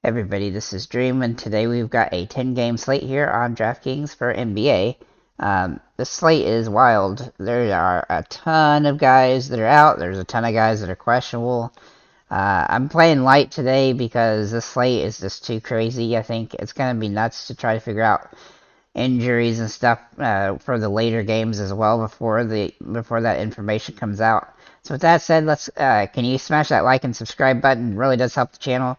Everybody, this is Dream, and today we've got a 10-game slate here on DraftKings for NBA. The slate is wild. There are a ton of guys that are out. There's a ton of guys that are questionable. I'm playing light today because this slate is just too crazy. I think it's going to be nuts to try to figure out injuries and stuff for the later games as well before that information comes out. So with that said, let's can you smash that like and subscribe button? It really does help the channel.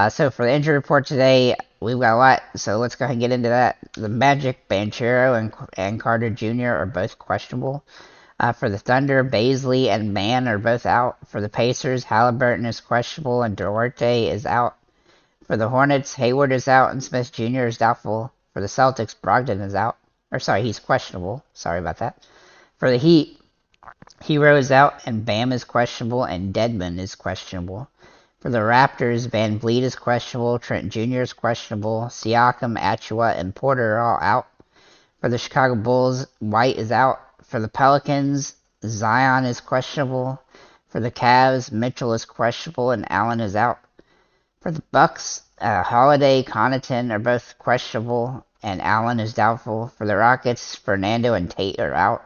So for the injury report today, we've got a lot, so let's go ahead and get into that. The Magic, Banchero, and Carter Jr. are both questionable. For the Thunder, Baisley and Mann are both out. For the Pacers, Halliburton is questionable and Duarte is out. For the Hornets, Hayward is out and Smith Jr. is doubtful. For the Celtics, Brogdon is out. He's questionable. Sorry about that. For the Heat, Hero is out and Bam is questionable and Dedmon is questionable. For the Raptors, Van Vliet is questionable, Trent Jr. is questionable, Siakam, Achua, and Porter are all out. For the Chicago Bulls, White is out. For the Pelicans, Zion is questionable. For the Cavs, Mitchell is questionable and Allen is out. For the Bucks, Holiday, Connaughton are both questionable and Allen is doubtful. For the Rockets, Fernando and Tate are out.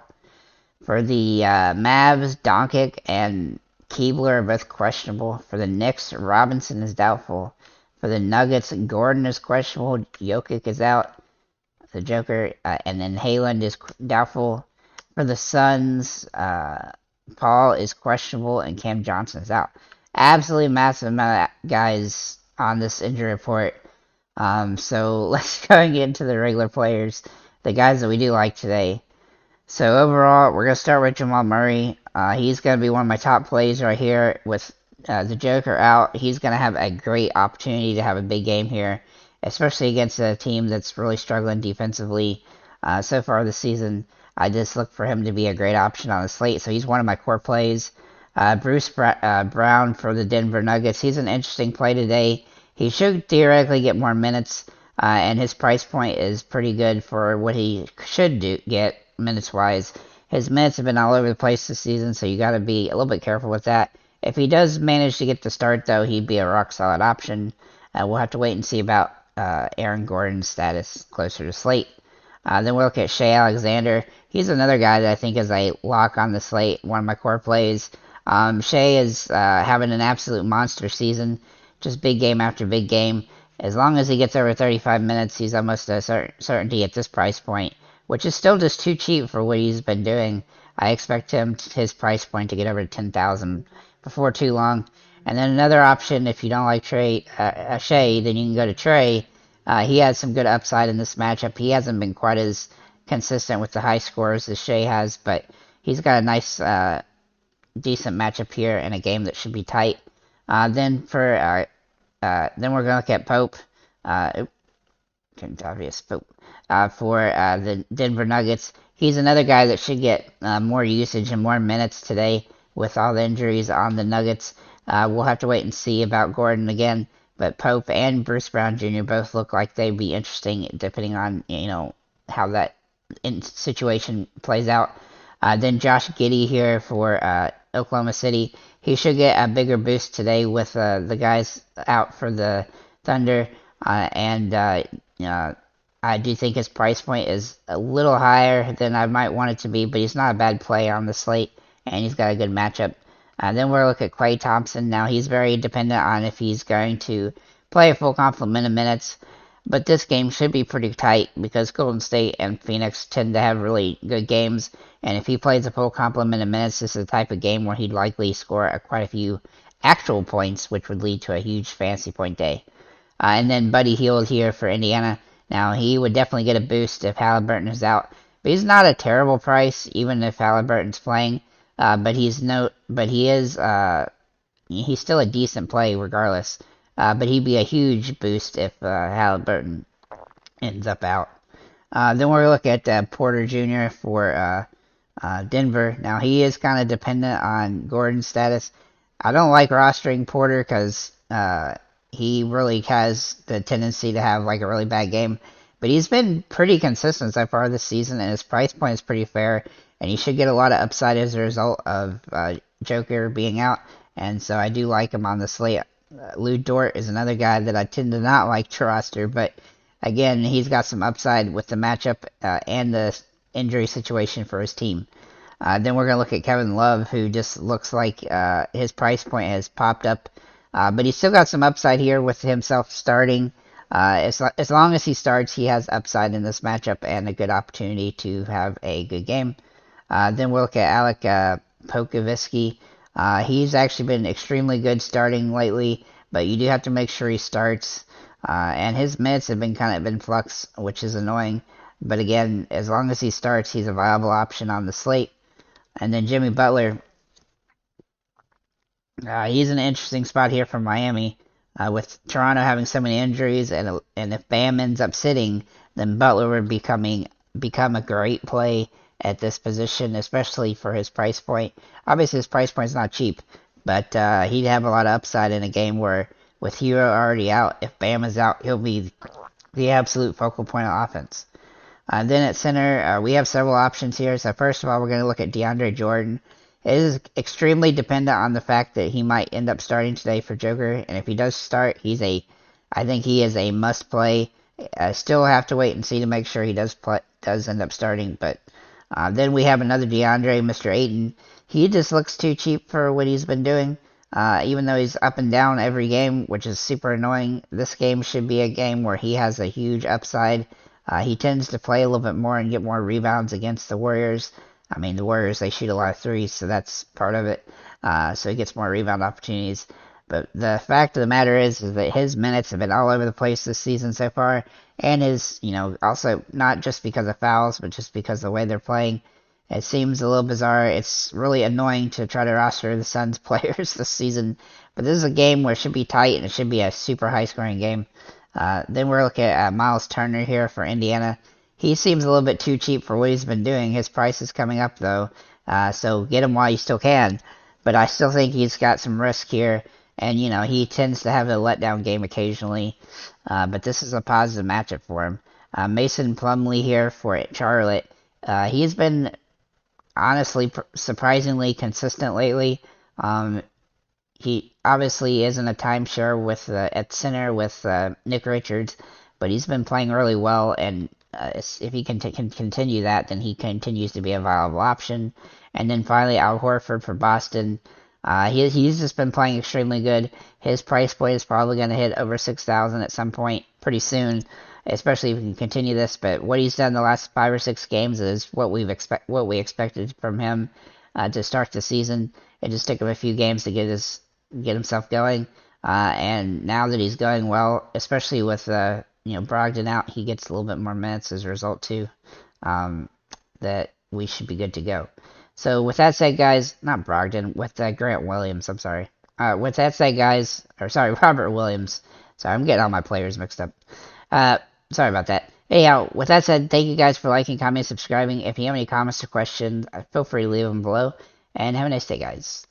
For the Mavs, Doncic and Keebler are both questionable. For the Knicks, Robinson is doubtful. For the Nuggets, Gordon is questionable. Jokic is out. The Joker. And then Haaland is doubtful. For the Suns, Paul is questionable and Cam Johnson is out. Absolutely massive amount of guys on this injury report. So let's go and get into the regular players, the guys that we do like today. So overall, we're going to start with Jamal Murray. He's going to be one of my top plays right here with the Joker out. He's going to have a great opportunity to have a big game here, especially against a team that's really struggling defensively so far this season. I just look for him to be a great option on the slate, so he's one of my core plays. Bruce Brown for the Denver Nuggets. He's an interesting play today. He should theoretically get more minutes, and his price point is pretty good for what he should get minutes-wise. His minutes have been all over the place this season, so you got to be a little bit careful with that. If he does manage to get the start, though, he'd be a rock-solid option. We'll have to wait and see about Aaron Gordon's status closer to slate. Then we'll look at Shea Alexander. He's another guy that I think is a lock on the slate, one of my core plays. Shea is having an absolute monster season, just big game after big game. As long as he gets over 35 minutes, he's almost a certainty at this price point, which is still just too cheap for what he's been doing. I expect his price point to get over 10,000 before too long. And then another option, if you don't like Shea, then you can go to Trey. He has some good upside in this matchup. He hasn't been quite as consistent with the high scores as Shea has, but he's got a nice, decent matchup here in a game that should be tight. Then we're going to look at Pope. Obvious, but for the Denver Nuggets, he's another guy that should get more usage and more minutes today with all the injuries on the Nuggets. We'll have to wait and see about Gordon again, but Pope and Bruce Brown Jr. both look like they'd be interesting depending on how that situation plays out. Then Josh Giddey here for Oklahoma City. He should get a bigger boost today with the guys out for the Thunder, I do think his price point is a little higher than I might want it to be, but he's not a bad play on the slate, and he's got a good matchup. Then we'll look at Klay Thompson. Now, he's very dependent on if he's going to play a full complement of minutes, but this game should be pretty tight because Golden State and Phoenix tend to have really good games, and if he plays a full complement of minutes, this is the type of game where he'd likely score quite a few actual points, which would lead to a huge fantasy point day. And then Buddy Hield here for Indiana. Now, he would definitely get a boost if Halliburton is out, but he's not a terrible price, even if Halliburton's playing. He's still a decent play regardless. But he'd be a huge boost if Halliburton ends up out. Then we'll look at Porter Jr. for Denver. Now, he is kind of dependent on Gordon's status. I don't like rostering Porter because he really has the tendency to have like a really bad game, but he's been pretty consistent so far this season, and his price point is pretty fair, and he should get a lot of upside as a result of Joker being out, and so I do like him on the slate. Lou Dort is another guy that I tend to not like to roster, but again, he's got some upside with the matchup and the injury situation for his team. Then we're going to look at Kevin Love, who just looks like his price point has popped up. But he's still got some upside here with himself starting. As long as he starts, he has upside in this matchup and a good opportunity to have a good game. Then we'll look at Alec Pokovitsky. He's actually been extremely good starting lately, but you do have to make sure he starts. And his minutes have been kind of in flux, which is annoying. But again, as long as he starts, he's a viable option on the slate. And then Jimmy Butler, he's an interesting spot here for Miami. With Toronto having so many injuries, and if Bam ends up sitting, then Butler would become a great play at this position, especially for his price point. Obviously, his price point is not cheap, but he'd have a lot of upside in a game where, with Hero already out, if Bam is out, he'll be the absolute focal point of offense. Then at center, we have several options here. So first of all, we're going to look at DeAndre Jordan. It is extremely dependent on the fact that he might end up starting today for Joker, and if he does start, I think he is a must play. I still have to wait and see to make sure he does end up starting. But then we have another DeAndre, Mr. Ayton. He just looks too cheap for what he's been doing. Even though he's up and down every game, which is super annoying, this game should be a game where he has a huge upside. He tends to play a little bit more and get more rebounds against the Warriors. I mean, the Warriors, they shoot a lot of threes, so that's part of it. So he gets more rebound opportunities. But the fact of the matter is that his minutes have been all over the place this season so far, and also not just because of fouls, but just because of the way they're playing. It seems a little bizarre. It's really annoying to try to roster the Suns players this season, but this is a game where it should be tight, and it should be a super high-scoring game. Then we're looking at Miles Turner here for Indiana. He seems a little bit too cheap for what he's been doing. His price is coming up, though, so get him while you still can. But I still think he's got some risk here, and, he tends to have a letdown game occasionally. But this is a positive matchup for him. Mason Plumlee here for Charlotte. He's been, honestly, surprisingly consistent lately. He obviously isn't a timeshare with at center with Nick Richards, but he's been playing really well, and if he can continue that, then he continues to be a viable option. And then finally, Al Horford for Boston. He's just been playing extremely good. His price point is probably going to hit over 6,000 at some point pretty soon, especially if he can continue this. But what he's done the last 5 or 6 games is what we expected from him to start the season. It just took him a few games to get himself going, and now that he's going well, especially with Brogdon out, he gets a little bit more minutes as a result too. That we should be good to go. So with that said, guys, not Brogdon, with Grant Williams. I'm sorry. With that said, guys, Robert Williams. Sorry, I'm getting all my players mixed up. Sorry about that. Anyhow, with that said, thank you guys for liking, commenting, subscribing. If you have any comments or questions, feel free to leave them below. And have a nice day, guys.